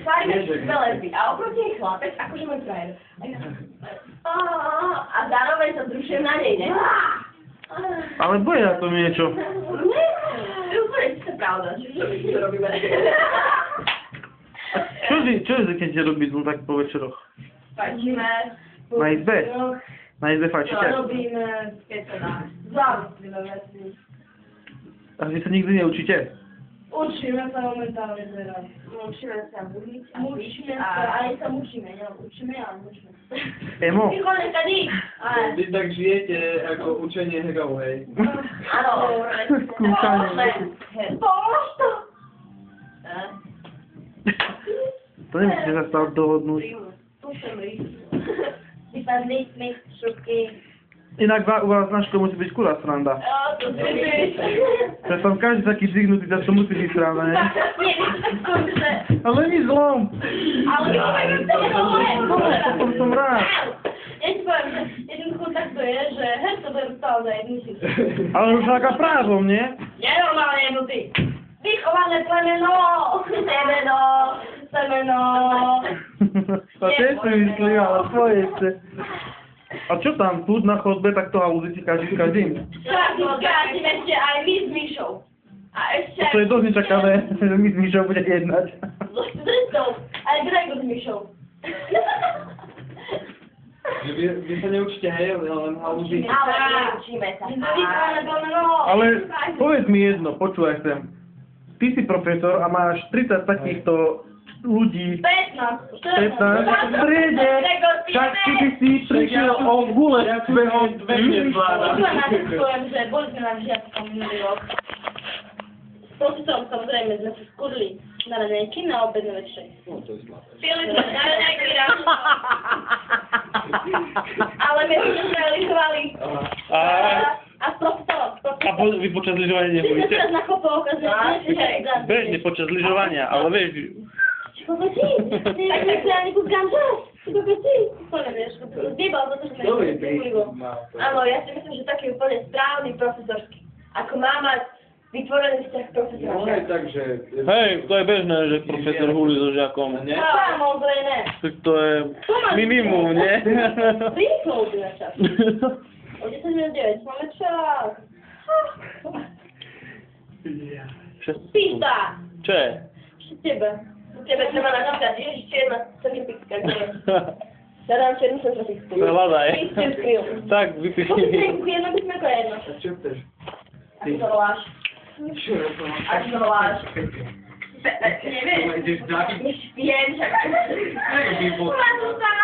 tvárime dve lesby a oproti je chlapec, akože môj frajer. A zároveň sa zrušujem na nej, ne? Ale bude na tom niečo. Nie, úplne to je pravda, čo to robíme. Čo je, keď ste robí tak po večeroch? Fajčíme. Na izbe? Na izbe fajčíte? Čo robíme, keď sa dá. Závislivé veci. A vy sa nikdy neučíte? Učíme sa momentálne teraz. Učíme sa budiť a učíme sa, aj sa mučíme, ja učíme, ale mučíme. Emo? Vychodne sa nič! Vy tak žijete ako učenie hrou, hej? Áno. Skúšanie. Pomôž to! To nemusíte sa stále dohodnúť. Tu som rýs. Vypadli sme šupky. Inak u vás na škole musí byť kurá sranda. To si víš. To som každý taký zvyhnutý, tak to musí byť sranda, ne? Nie, skôr, že... Ale nie zlom. Ale my poviem, že to je dole. Potom som rád. Ja ti poviem, že jednoducho takto je, že herco berú stále za jednu si. Ale už taká právom, nie? Nenormálne jednoty. Vychované plemeno. Semeno. To tiež si myslím, ale tvoje ešte. A čo tam, tu na chodbe, tak to halúzite každý s každým? Každý ešte aj my s Myšou. A ešte To je dosť nečakané, že my s Myšou bude jednať. aj Grego s Myšou. Vy sa neučíte, hej, len halúzite. Ale neučíme sa. Vychované plemeno. Ale povedz mi jedno, počúvaj sem. Ty si profesor a máš 30 takýchto ľudí. 15. V triede. Však ty by si prišiel o gule svojho Poviem, že boli sme na žiačkom minulý rok. S profesorom samozrejme sme sa skúrili na raňajky, na obed, na večer. No, to je slabé. Pili sme na raňajky ráno. Ale my sme lyžovali. A s profesorom. A vy počas lyžovania Ty sme nebudete? teraz na kopoch, a sme Bežne počas lyžovania, ale vieš... Kokoti, ty tak sa ani kúkam čas. Kokoti, to nevieš, zjebal to, že sme nevylivo. Áno, ja si myslím, že taký úplne správny profesorský. Ako má mať vytvorený vzťah profesora. No aj tak, že... Hej, to je bežné, že profesor húli so žiakom. Ne? Samozrejme. Tak to je minimum, nie? Rýchlo by na čas. O 10 minút 9, máme čas. Písa! Čo je? Tebe treba načítať, ježiš, čierna centrifixka. Ja dám čiernu centrifixku. Hľadaj. Tak, Poď vypíš. jedno písmenko jedno. A čo chceš? Ako to voláš? Čo je to? Ako to voláš? Nevieš? Ideš David? Viem, však. Výbor. Má to tam